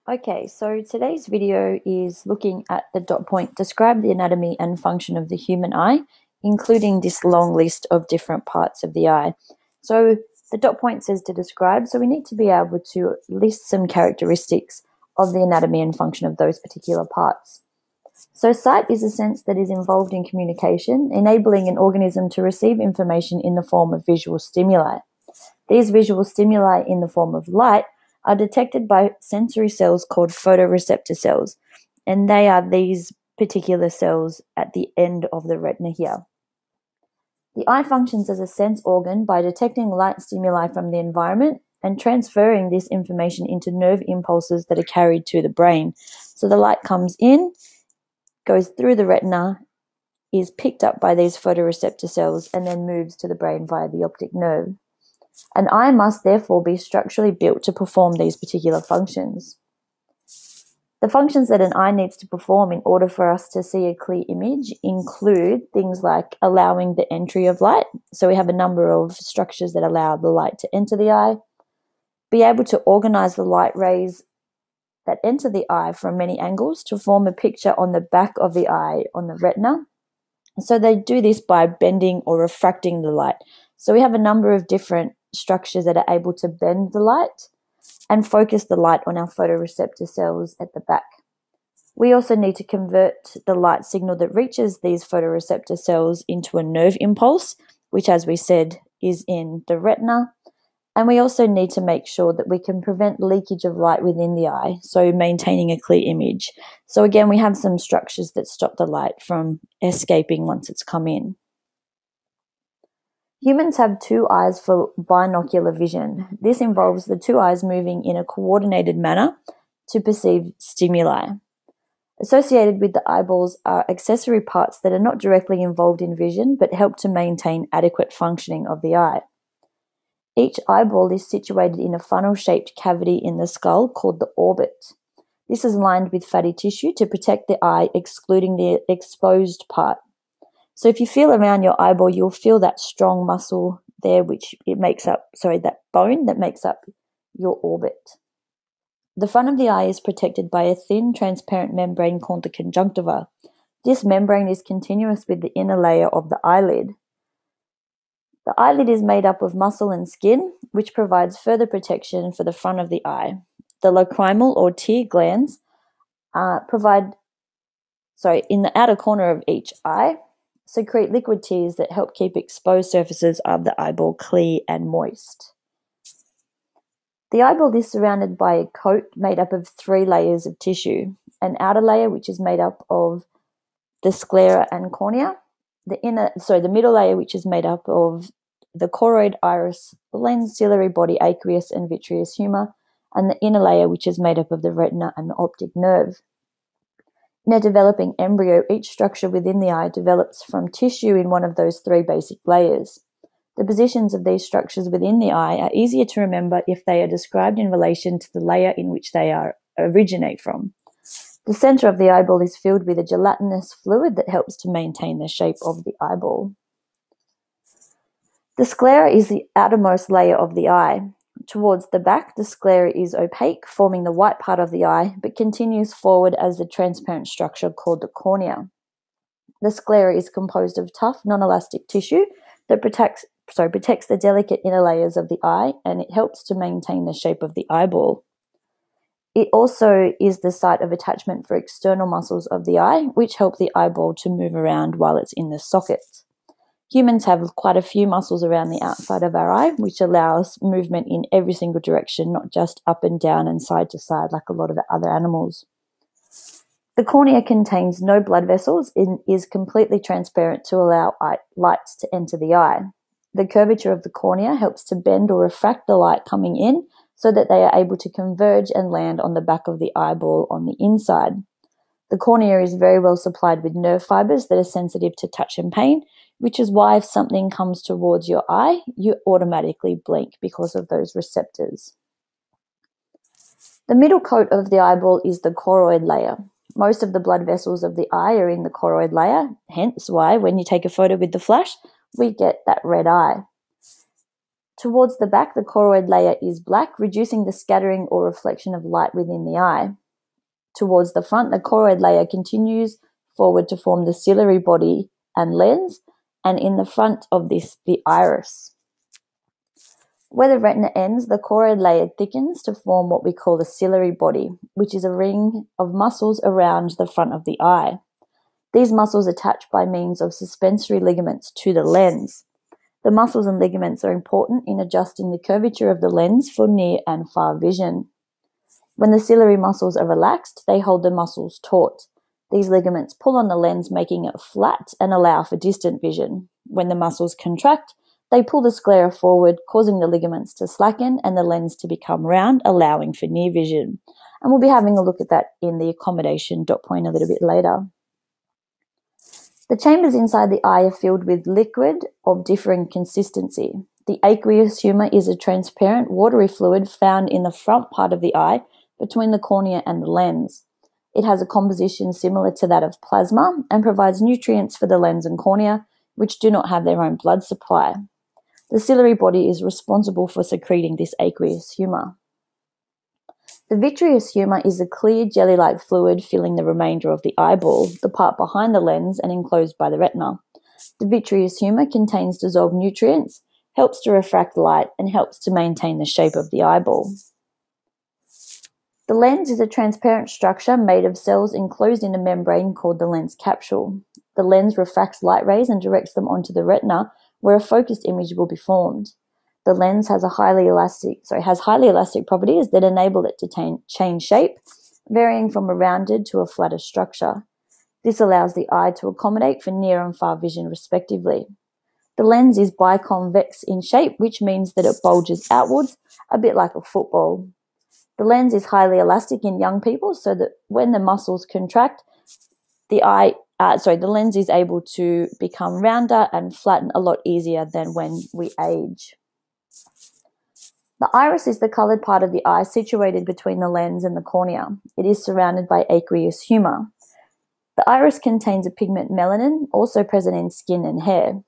Okay, so today's video is looking at the dot point, describe the anatomy and function of the human eye, including this long list of different parts of the eye. So the dot point says to describe, so we need to be able to list some characteristics of the anatomy and function of those particular parts. So sight is a sense that is involved in communication, enabling an organism to receive information in the form of visual stimuli. These visual stimuli in the form of light are detected by sensory cells called photoreceptor cells, and they are these particular cells at the end of the retina here. The eye functions as a sense organ by detecting light stimuli from the environment and transferring this information into nerve impulses that are carried to the brain. So the light comes in, goes through the retina, is picked up by these photoreceptor cells, and then moves to the brain via the optic nerve. An eye must therefore be structurally built to perform these particular functions. The functions that an eye needs to perform in order for us to see a clear image include things like allowing the entry of light. So we have a number of structures that allow the light to enter the eye. Be able to organize the light rays that enter the eye from many angles to form a picture on the back of the eye on the retina. So they do this by bending or refracting the light. So we have a number of different structures that are able to bend the light and focus the light on our photoreceptor cells at the back. We also need to convert the light signal that reaches these photoreceptor cells into a nerve impulse, which, as we said, is in the retina. And we also need to make sure that we can prevent leakage of light within the eye, so maintaining a clear image. So again, we have some structures that stop the light from escaping once it's come in. Humans have two eyes for binocular vision. This involves the two eyes moving in a coordinated manner to perceive stimuli. Associated with the eyeballs are accessory parts that are not directly involved in vision but help to maintain adequate functioning of the eye. Each eyeball is situated in a funnel-shaped cavity in the skull called the orbit. This is lined with fatty tissue to protect the eye, excluding the exposed part. So if you feel around your eyeball, you'll feel that strong muscle there, that bone that makes up your orbit. The front of the eye is protected by a thin, transparent membrane called the conjunctiva. This membrane is continuous with the inner layer of the eyelid. The eyelid is made up of muscle and skin, which provides further protection for the front of the eye. The lacrimal or tear glands in the outer corner of each eye, secrete liquid tears that help keep exposed surfaces of the eyeball clear and moist. The eyeball is surrounded by a coat made up of 3 layers of tissue, an outer layer which is made up of the sclera and cornea, the middle layer which is made up of the choroid, iris, lens, ciliary body, aqueous and vitreous humour, and the inner layer which is made up of the retina and the optic nerve. In a developing embryo, each structure within the eye develops from tissue in one of those 3 basic layers. The positions of these structures within the eye are easier to remember if they are described in relation to the layer in which they originate from. The center of the eyeball is filled with a gelatinous fluid that helps to maintain the shape of the eyeball. The sclera is the outermost layer of the eye. Towards the back, the sclera is opaque, forming the white part of the eye, but continues forward as the transparent structure called the cornea. The sclera is composed of tough, non-elastic tissue that protects the delicate inner layers of the eye, and it helps to maintain the shape of the eyeball. It also is the site of attachment for external muscles of the eye, which help the eyeball to move around while it's in the socket. Humans have quite a few muscles around the outside of our eye, which allows movement in every single direction, not just up and down and side to side like a lot of other animals. The cornea contains no blood vessels and is completely transparent to allow light to enter the eye. The curvature of the cornea helps to bend or refract the light coming in so that they are able to converge and land on the back of the eyeball on the inside. The cornea is very well supplied with nerve fibers that are sensitive to touch and pain, which is why if something comes towards your eye, you automatically blink because of those receptors. The middle coat of the eyeball is the choroid layer. Most of the blood vessels of the eye are in the choroid layer, hence why when you take a photo with the flash, we get that red eye. Towards the back, the choroid layer is black, reducing the scattering or reflection of light within the eye. Towards the front, the choroid layer continues forward to form the ciliary body and lens, and in the front of this, the iris. Where the retina ends, the choroid layer thickens to form what we call the ciliary body, which is a ring of muscles around the front of the eye. These muscles attach by means of suspensory ligaments to the lens. The muscles and ligaments are important in adjusting the curvature of the lens for near and far vision. When the ciliary muscles are relaxed, they hold the muscles taut. These ligaments pull on the lens, making it flat and allow for distant vision. When the muscles contract, they pull the sclera forward, causing the ligaments to slacken and the lens to become round, allowing for near vision. And we'll be having a look at that in the accommodation dot point a little bit later. The chambers inside the eye are filled with liquid of differing consistency. The aqueous humor is a transparent, watery fluid found in the front part of the eye between the cornea and the lens. It has a composition similar to that of plasma and provides nutrients for the lens and cornea, which do not have their own blood supply. The ciliary body is responsible for secreting this aqueous humor. The vitreous humor is a clear jelly-like fluid filling the remainder of the eyeball, the part behind the lens and enclosed by the retina. The vitreous humor contains dissolved nutrients, helps to refract light, and helps to maintain the shape of the eyeball. The lens is a transparent structure made of cells enclosed in a membrane called the lens capsule. The lens refracts light rays and directs them onto the retina, where a focused image will be formed. The lens has highly elastic properties that enable it to change shape, varying from a rounded to a flatter structure. This allows the eye to accommodate for near and far vision respectively. The lens is biconvex in shape, which means that it bulges outwards, a bit like a football. The lens is highly elastic in young people, so that when the muscles contract, the lens is able to become rounder and flatten a lot easier than when we age. The iris is the coloured part of the eye situated between the lens and the cornea. It is surrounded by aqueous humor. The iris contains a pigment melanin, also present in skin and hair.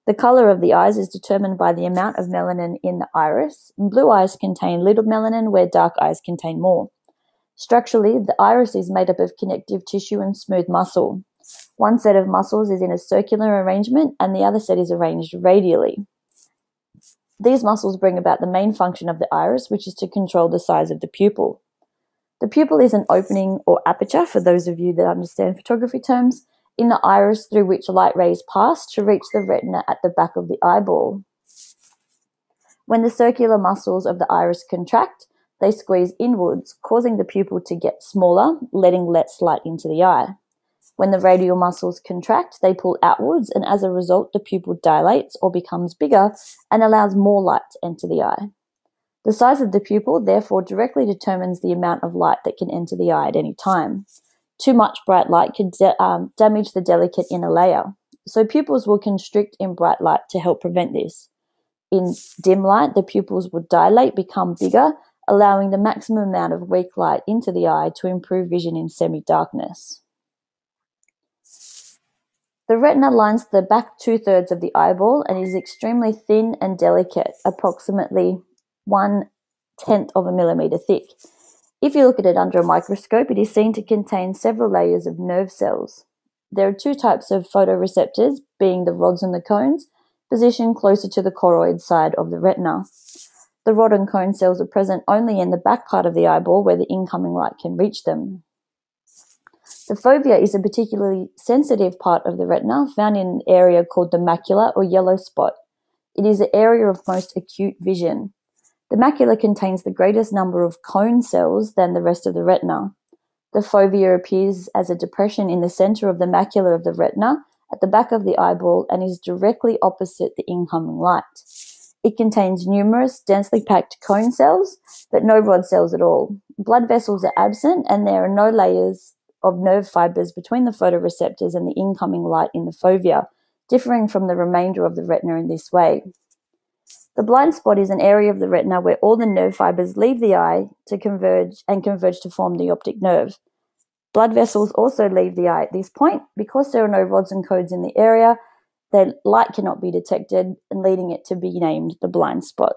The colour of the eyes is determined by the amount of melanin in the iris. Blue eyes contain little melanin, where dark eyes contain more. Structurally, the iris is made up of connective tissue and smooth muscle. One set of muscles is in a circular arrangement and the other set is arranged radially. These muscles bring about the main function of the iris, which is to control the size of the pupil. The pupil is an opening or aperture, for those of you that understand photography terms, in the iris through which light rays pass to reach the retina at the back of the eyeball. When the circular muscles of the iris contract, they squeeze inwards, causing the pupil to get smaller, letting less light into the eye. When the radial muscles contract, they pull outwards, and as a result, the pupil dilates or becomes bigger and allows more light to enter the eye. The size of the pupil, therefore, directly determines the amount of light that can enter the eye at any time. Too much bright light can damage the delicate inner layer, so pupils will constrict in bright light to help prevent this. In dim light, the pupils will dilate, become bigger, allowing the maximum amount of weak light into the eye to improve vision in semi-darkness. The retina lines the back 2/3 of the eyeball and is extremely thin and delicate, approximately 1/10 of a millimeter thick. If you look at it under a microscope, it is seen to contain several layers of nerve cells. There are two types of photoreceptors, being the rods and the cones, positioned closer to the choroid side of the retina. The rod and cone cells are present only in the back part of the eyeball where the incoming light can reach them. The fovea is a particularly sensitive part of the retina, found in an area called the macula or yellow spot. It is the area of most acute vision. The macula contains the greatest number of cone cells than the rest of the retina. The fovea appears as a depression in the center of the macula of the retina at the back of the eyeball and is directly opposite the incoming light. It contains numerous densely packed cone cells, but no rod cells at all. Blood vessels are absent and there are no layers of nerve fibers between the photoreceptors and the incoming light in the fovea, differing from the remainder of the retina in this way. The blind spot is an area of the retina where all the nerve fibers leave the eye to converge to form the optic nerve. Blood vessels also leave the eye at this point. Because there are no rods and cones in the area, the light cannot be detected and leading it to be named the blind spot.